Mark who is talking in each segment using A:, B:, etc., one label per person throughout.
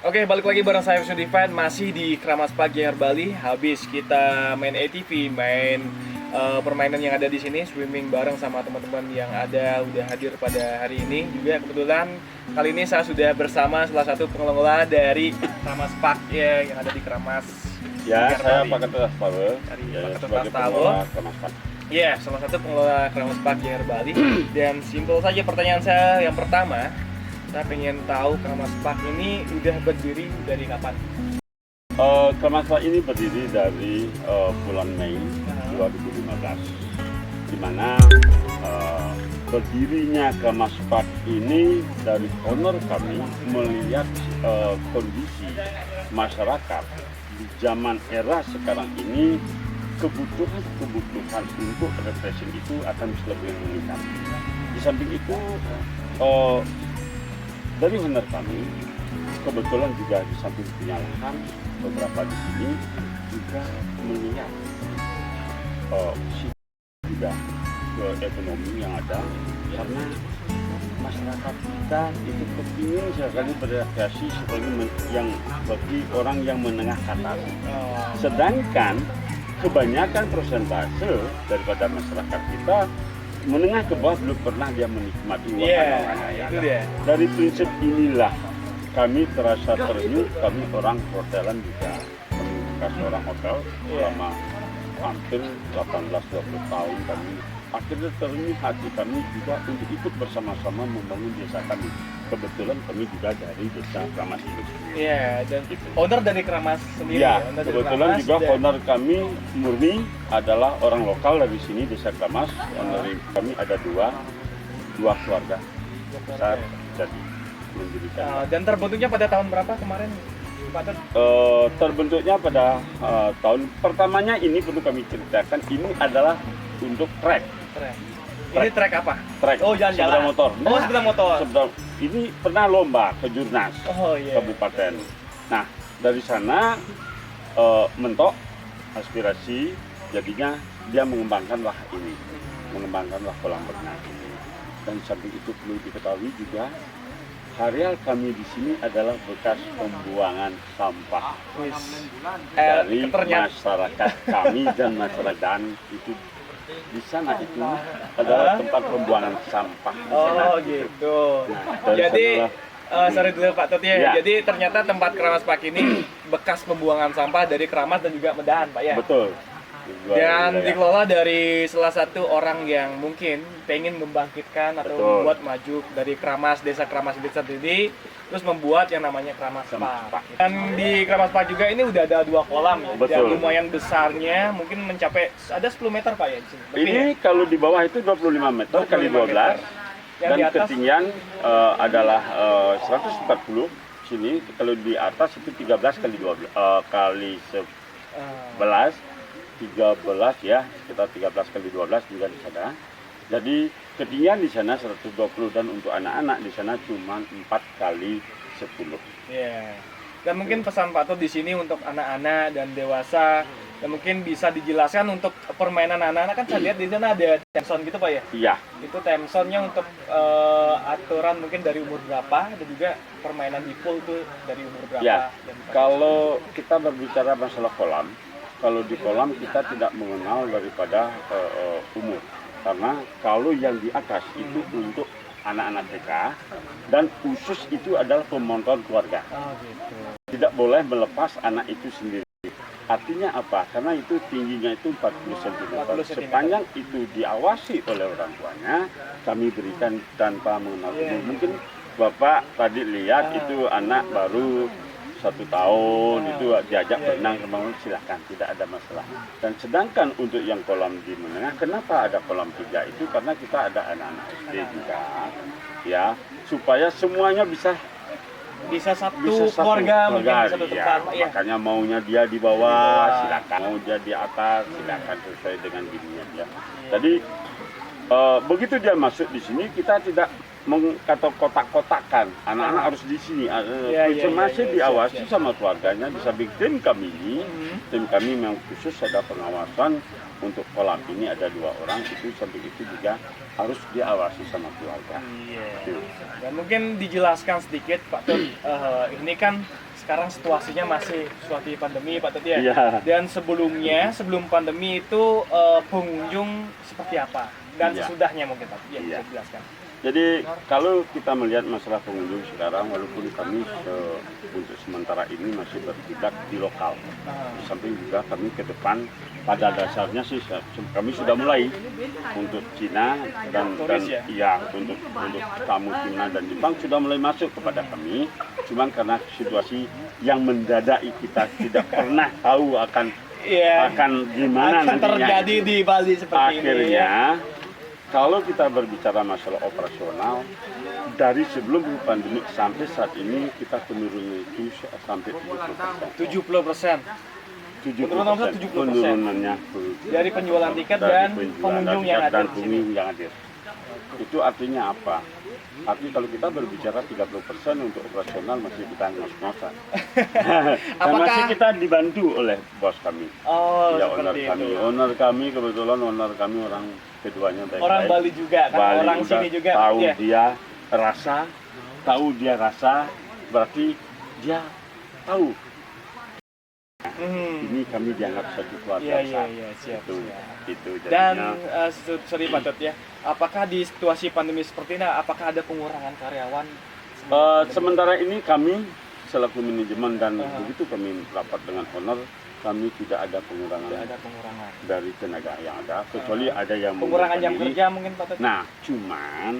A: Oke, balik lagi bareng saya Sudivan, masih di Kramas Park Gianyar Bali. Habis kita main ATV, main permainan yang ada di sini, swimming bareng sama teman-teman yang ada udah hadir pada hari ini. Juga kebetulan kali ini saya sudah bersama salah satu pengelola dari Kramas Park ya, yang ada di Kramas.
B: Ya, saya Pak Ketua Pawe.
A: Dari
B: Ya,
A: Pak Ketua
B: sebagai
A: Pawe.
B: pengelola Kramas Park.
A: Ya, salah satu pengelola Kramas Park Gianyar Bali. Dan simpel saja pertanyaan saya yang pertama, saya pengen tahu Kramas Park ini udah berdiri dari kapan?
B: Kramas Park ini berdiri dari bulan Mei 2015, di mana berdirinya Kramas Park ini dari owner kami melihat kondisi masyarakat di zaman era sekarang ini, kebutuhan untuk refreshing itu akan lebih meningkat. Di samping itu, dari owner kami kebetulan juga di samping punya lahan beberapa di sini juga melihat juga ke ekonomi yang ada, karena masyarakat kita itu kepingin sekali berekreasi seperti yang bagi orang yang menengah ke atas. Sedangkan kebanyakan persentase daripada masyarakat kita menengah ke bawah belum pernah dia menikmati wahana-wahana yang ada. Dari prinsip inilah kami terasa terenyuh, kami orang perhotelan juga, kami bekas orang hotel selama hampir 18-20 tahun, kami akhirnya terenyuh hati kami juga untuk ikut bersama-sama membangun desa kami. Kebetulan kami juga dari desa Kramas itu sendiri.
A: Iya, dan owner dari Kramas sendiri.
B: Ya,
A: Owner dari
B: kebetulan
A: Kramas
B: juga owner kami murni adalah orang lokal dari sini, desa Kramas. Owner kami ada dua keluarga besar jadi mendirikan.
A: Dan terbentuknya pada tahun berapa kemarin, Pak Tet?
B: Terbentuknya pada tahun pertamanya ini perlu kami ceritakan, ini adalah untuk trek.
A: Ini trek apa?
B: Trek.
A: Oh, jalan-jalan.
B: Sepeda motor.
A: Oh, sepeda motor.
B: Ini pernah lomba ke Jurnas
A: Iya.
B: Kabupaten. Nah, dari sana mentok aspirasi, jadinya dia mengembangkanlah ini, mengembangkanlah kolam renang ini. Dan samping itu perlu diketahui juga, areal kami di sini adalah bekas pembuangan sampah dari masyarakat kami dan masyarakat itu. Di sana itu adalah tempat pembuangan sampah.
A: Oh gitu.
B: Nah,
A: jadi sorry dulu Pak Tot ya.
B: Ya.
A: Jadi ternyata tempat Kramas Park ini bekas pembuangan sampah dari Kramas dan juga Medan, Pak ya.
B: Betul.
A: Dan dikelola dari salah satu orang yang mungkin pengen membangkitkan atau membuat maju dari Kramas, desa Kramas itu sendiri, terus membuat yang namanya Kramas Park. Dan di Kramas Park juga ini udah ada 2 kolam ya, yang lumayan besarnya, mungkin mencapai ada 10 meter Pak ya di sini.
B: Ini kalau di bawah itu 25 meter kali 12, dan ketinggian adalah 140 sini. Kalau di atas itu 13 kali 12 kali 11. 13 ya, sekitar 13 kali 12 juga di sana. Jadi ketinggian di sana 120, dan untuk anak-anak di sana cuma 4 kali 10.
A: Iya. Dan mungkin pesan Pak Tot di sini untuk anak-anak dan dewasa, dan mungkin bisa dijelaskan untuk permainan anak-anak, kan saya lihat di sana ada temson gitu Pak ya?
B: Iya.
A: Itu temsonnya untuk aturan mungkin dari umur berapa, dan juga permainan di pool itu dari umur berapa?
B: Ya. Kalau kita berbicara masalah kolam, kalau di kolam kita tidak mengenal daripada umur, karena kalau yang di atas itu untuk anak-anak TK, dan khusus itu adalah pemotor keluarga.
A: Oh, gitu.
B: Tidak boleh melepas anak itu sendiri. Artinya apa? Karena itu tingginya itu 40 cm. Sepanjang itu diawasi oleh orang tuanya, kami berikan tanpa mengenal umur. Mungkin Bapak tadi lihat itu anak baru 1 tahun, itu diajak berenang, silahkan, tidak ada masalah. Dan sedangkan untuk yang kolam di menengah, kenapa ada kolam 3 itu? Karena kita ada anak-anak SD juga, ya, supaya semuanya bisa
A: satu keluarga, mungkin satu tempat.
B: Ya, makanya maunya dia di bawah, silakan. Mau dia di atas, silakan, sesuai dengan dirinya dia. Jadi begitu dia masuk di sini, kita tidak kata kotak-kotakan, anak-anak harus di sini. Masih diawasi sama keluarganya. Di samping tim kami ini, tim kami memang khusus ada pengawasan untuk kolam ini, ada 2 orang, itu samping itu juga harus diawasi sama keluarga.
A: Dan mungkin dijelaskan sedikit Pak Tot, ini kan sekarang situasinya masih situasi pandemi Pak Tut ya.
B: Iya.
A: Dan sebelumnya, sebelum pandemi itu pengunjung seperti apa? Dan
B: Iya.
A: sesudahnya mungkin Pak Tut, ya,
B: Iya.
A: bisa dijelaskan.
B: Jadi kalau kita melihat masalah pengunjung sekarang, walaupun kami untuk sementara ini masih bertindak di lokal, di samping juga kami ke depan pada dasarnya sih kami sudah mulai untuk Cina dan
A: Turis ya?
B: iya untuk tamu Cina dan Jepang sudah mulai masuk kepada kami. Cuman karena situasi yang mendadak kita tidak pernah tahu akan
A: Iya.
B: gimana
A: Akan
B: nantinya.
A: terjadi di Bali seperti ini.
B: Akhirnya, kalau kita berbicara masalah operasional, dari sebelum pandemi sampai saat ini kita penurunan itu sampai 70%.
A: 70%.
B: 70%.
A: 70%.
B: Penurunannya
A: Dari penjualan tiket
B: dari
A: dan
B: penjualan
A: pengunjung
B: tiket
A: yang ada
B: dan
A: di sini.
B: pengunjung yang hadir. Itu artinya apa? Artinya kalau kita berbicara 30% untuk operasional masih kita ngos-ngosan. Dan
A: Apakah-
B: masih kita dibantu oleh bos kami.
A: Oh,
B: Ya, owner
A: seperti
B: kami.
A: itu.
B: Owner kami kebetulan owner kami orang keduanya baik-baik.
A: Orang Bali juga kan,
B: Bali
A: orang
B: juga
A: sini juga.
B: tahu
A: ya.
B: dia rasa berarti dia tahu
A: Hmm.
B: ini kami dianggap satu keluarga
A: Iya, iya,
B: besar.
A: iya, siap,
B: Itu,
A: siap.
B: itu
A: Dan
B: jadinya.
A: sorry Pak Tut ya, apakah di situasi pandemi seperti ini, apakah ada pengurangan karyawan?
B: Sementara ini kami selaku manajemen dan
A: Uh-huh.
B: begitu kami rapat dengan owner, kami tidak ada pengurangan
A: Tidak ada pengurangan.
B: dari tenaga yang ada, kecuali ada yang
A: Pengurangan jam
B: mengundurkan diri.
A: kerja mungkin Pak Tut?
B: Nah, cuman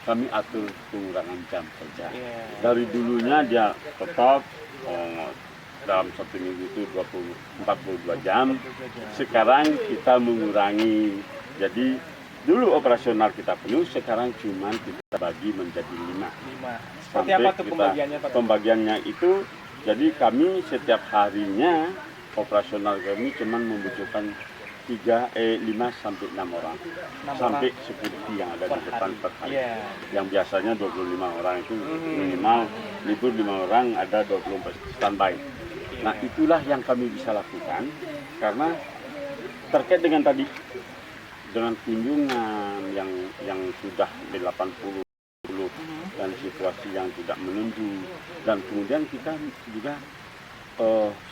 B: kami atur pengurangan jam kerja.
A: Iya.
B: Dari dulunya dia tetap dalam satu minggu itu 42 jam. Sekarang kita mengurangi. Jadi dulu operasional kita penuh, sekarang cuman kita bagi menjadi 5.
A: 5. Seperti apa tuh pembagiannya Pak Tut?
B: Pembagiannya itu, jadi kami setiap harinya operasional kami cuman membutuhkan 5 sampai 6 orang.
A: 6
B: sampai
A: orang
B: security yang ada
A: per
B: di depan
A: hari.
B: per hari.
A: Iya.
B: Yang biasanya 25 orang itu
A: Mhm.
B: minimal, libur 5 orang ada 24 standby. Nah, itulah yang kami bisa lakukan karena terkait dengan tadi dengan kunjungan yang sudah di 80 dan situasi yang tidak menentu, dan kemudian kita juga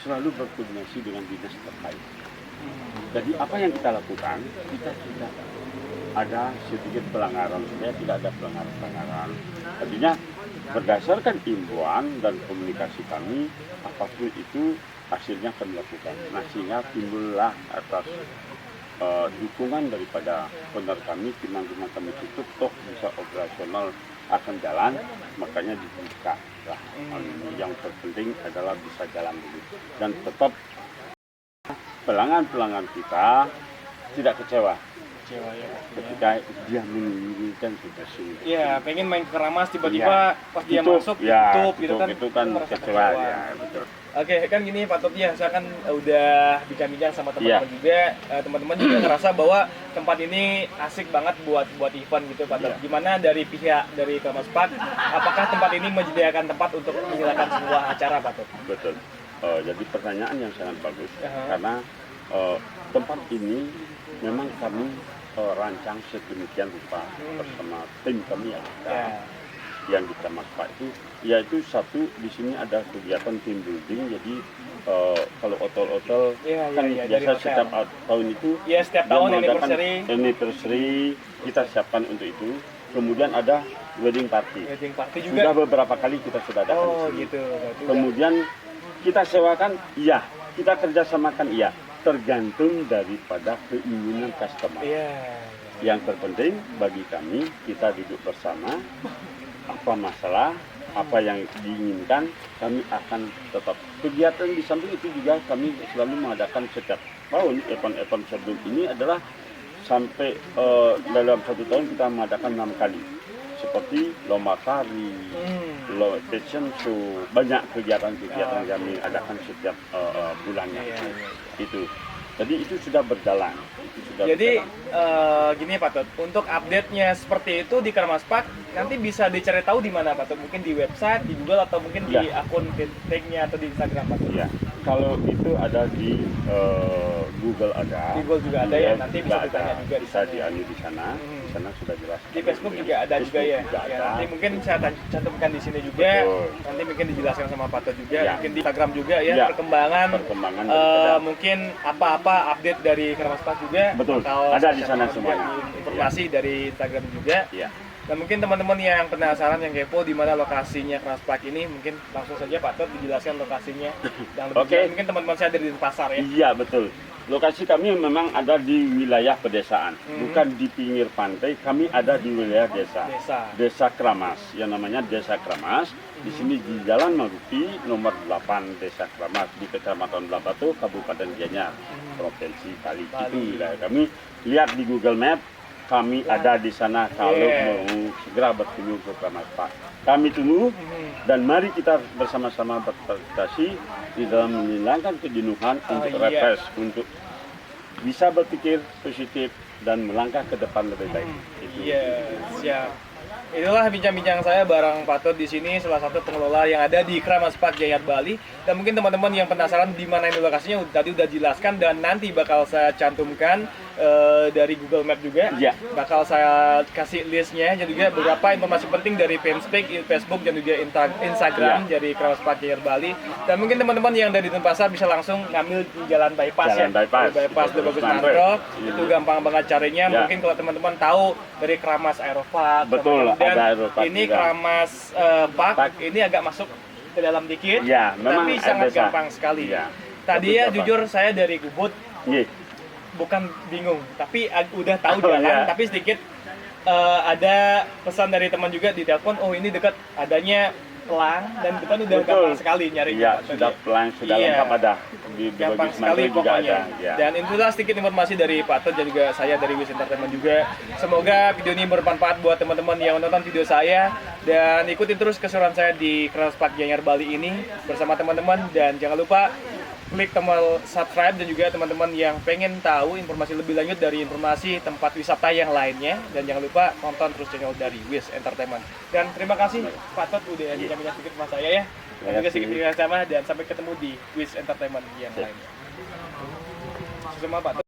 B: selalu berkoordinasi dengan dinas terkait. Jadi apa yang kita lakukan, kita tidak ada sedikit pelanggaran, supaya tidak ada pelanggaran. Artinya berdasarkan imbauan dan komunikasi kami, apapun itu hasilnya kami lakukan. Nah, sehingga timbullah atas dukungan daripada owner kami, timang-timang kami tutup, toh bisa operasional akan jalan, makanya dibuka lah. Yang terpenting adalah bisa jalan dulu, dan tetap pelanggan-pelanggan kita tidak kecewa
A: Kecewa ya Pak.
B: ketika dia menginginkan situasi ini.
A: Iya, pengen main keramas tiba-tiba pas dia masuk
B: ya,
A: tutup gitu kan.
B: itu kan
A: merasa
B: kecewa ya, betul.
A: Oke, kan gini Pak Tut ya, saya kan udah bincang-bincang sama teman-teman juga. Teman-teman juga ngerasa bahwa tempat ini asik banget buat event gitu Pak Tut.
B: Iya.
A: Gimana dari pihak dari Kramas Park, apakah tempat ini menyediakan tempat untuk menyelenggarakan sebuah acara Pak Tut?
B: Betul. Jadi pertanyaan yang sangat bagus,
A: Aha.
B: karena tempat ini memang kami rancang sedemikian rupa bersama tim kami yang ada.
A: Ya.
B: Yang kita Pak itu, yaitu satu di sini ada kegiatan team building. Jadi kalau hotel-hotel
A: Iya,
B: kan
A: iya, dari
B: biasa
A: hotel.
B: setiap tahun itu
A: Iya, setiap
B: dia
A: tahun
B: mengadakan
A: anniversary,
B: kita siapkan untuk itu. Kemudian ada wedding party.
A: wedding party
B: Sudah
A: juga.
B: beberapa kali kita sudah adakan di
A: Oh
B: sini.
A: gitu. Berarti udah-
B: Kemudian kita sewakan, iya. Kita kerjasamakan, iya. Tergantung daripada keinginan customer.
A: Iya.
B: Yang terpenting bagi kami, kita duduk bersama, apa masalah, apa yang diinginkan, kami akan tetap. Kegiatan di samping itu juga kami selalu mengadakan setiap tahun. Event-event sebelum ini adalah sampai dalam satu tahun kita mengadakan 6 kali. Seperti lomba tari, fashion show, banyak kegiatan-kegiatan yang kami adakan setiap bulannya.
A: Iya, iya.
B: Itu. Jadi itu sudah berjalan.
A: Jadi gini Pak Tut, untuk update-nya seperti itu di Kramas Park nanti bisa dicari tahu di mana Pak Tut? Mungkin di website, di Google, atau mungkin di
B: Ya.
A: akun Facebook-nya atau di Instagram Pak Tut?
B: Ya, Kalau itu ada di Google ada.
A: Google juga ada ya,
B: Iya,
A: nanti bisa
B: ada.
A: ditanya juga di
B: Bisa
A: sana.
B: diambil di sana.
A: Hmm.
B: Di sana sudah jelas.
A: Di Facebook juga ada juga
B: Facebook
A: ya.
B: juga
A: Ya,
B: ada.
A: nanti mungkin saya cantumkan di sini juga.
B: Betul.
A: Nanti mungkin dijelaskan sama Pak Tot juga.
B: Ya.
A: Mungkin di Instagram juga ya,
B: Ya.
A: perkembangan.
B: Daripada.
A: Mungkin apa-apa update dari Kramas Park juga.
B: Betul.
A: bakal
B: Ada
A: saya
B: di sana
A: cantumkan
B: semuanya.
A: juga di informasi dari Instagram juga.
B: Iya.
A: Dan mungkin teman-teman yang penasaran, yang kepo di mana lokasinya Kramas Park ini, mungkin langsung saja Pak Tot dijelaskan lokasinya. Dan lebih
B: Oke.
A: jelas, mungkin teman-teman saya dari Denpasar ya.
B: Iya, betul. Lokasi kami memang ada di wilayah pedesaan, bukan di pinggir pantai. Kami ada di wilayah desa. Desa Kramas, yang namanya Desa Kramas. Di sini di Jalan Maruti nomor 8 Desa Kramas di Kecamatan Blabatu, Kabupaten Gianyar, Provinsi Bali. Itu wilayah kami. Lihat di Google Map, kami ada di sana kalau mau segera berkunjung ke Kramas Park. Kami tunggu dan mari kita bersama-sama berpartisipasi di dalam menghilangkan kejenuhan untuk refresh, untuk bisa berpikir positif dan melangkah ke depan lebih baik.
A: Iya, siap. Itulah bincang-bincang saya bareng Pak Tot di sini, salah satu pengelola yang ada di Kramas Park Gianyar Bali. Dan mungkin teman-teman yang penasaran di mana ini lokasinya tadi udah jelaskan, dan nanti bakal saya cantumkan dari Google Map juga.
B: Iya.
A: Bakal saya kasih listnya dan juga beberapa informasi penting dari Fanspeak, Facebook dan juga Instagram dari Kramas Park Gianyar Bali. Dan mungkin teman-teman yang dari Denpasar bisa langsung ngambil di Jalan Bypass
B: Jalan Bypass.
A: Di Bypass
B: Itu
A: Bagus
B: Mantro.
A: Mantro. Itu gampang banget carinya.
B: Ya.
A: Mungkin kalau teman-teman tahu dari Kramas Aeropark.
B: Betul,
A: dan
B: ada Aeropark
A: ini
B: juga.
A: Kramas Park ini agak masuk ke dalam dikit,
B: Ya, memang
A: tapi sangat
B: desa.
A: gampang sekali.
B: Ya.
A: Tadi
B: Tapi
A: ya
B: gampang.
A: jujur saya dari Ubud
B: Iya.
A: bukan bingung, tapi udah tahu
B: Oh,
A: jalan,
B: ya.
A: tapi sedikit ada pesan dari teman juga di telepon, oh ini dekat adanya pelang dan depan udah
B: Betul.
A: gampang sekali nyari.
B: Iya, sudah pelan, sudah
A: Iya.
B: lengkap ada. Di
A: Gampang
B: Bagus
A: sekali
B: Mantro juga
A: pokoknya.
B: ada. Ya.
A: Dan itulah sedikit informasi dari Pak Tot dan juga saya dari Wis Entertainment juga. Semoga video ini bermanfaat buat teman-teman yang menonton video saya, dan ikutin terus keseruan saya di Kramas Park Gianyar Bali ini bersama teman-teman. Dan jangan lupa klik tombol subscribe, dan juga teman-teman yang pengen tahu informasi lebih lanjut dari informasi tempat wisata yang lainnya, dan jangan lupa nonton terus channel dari Wis Entertainment. Dan terima kasih Pak Tot udah bincang-bincang sedikit sama saya ya. Dan juga sedikit sama, dan sampai ketemu di Wis Entertainment yang lainnya. Sama Pak Tot.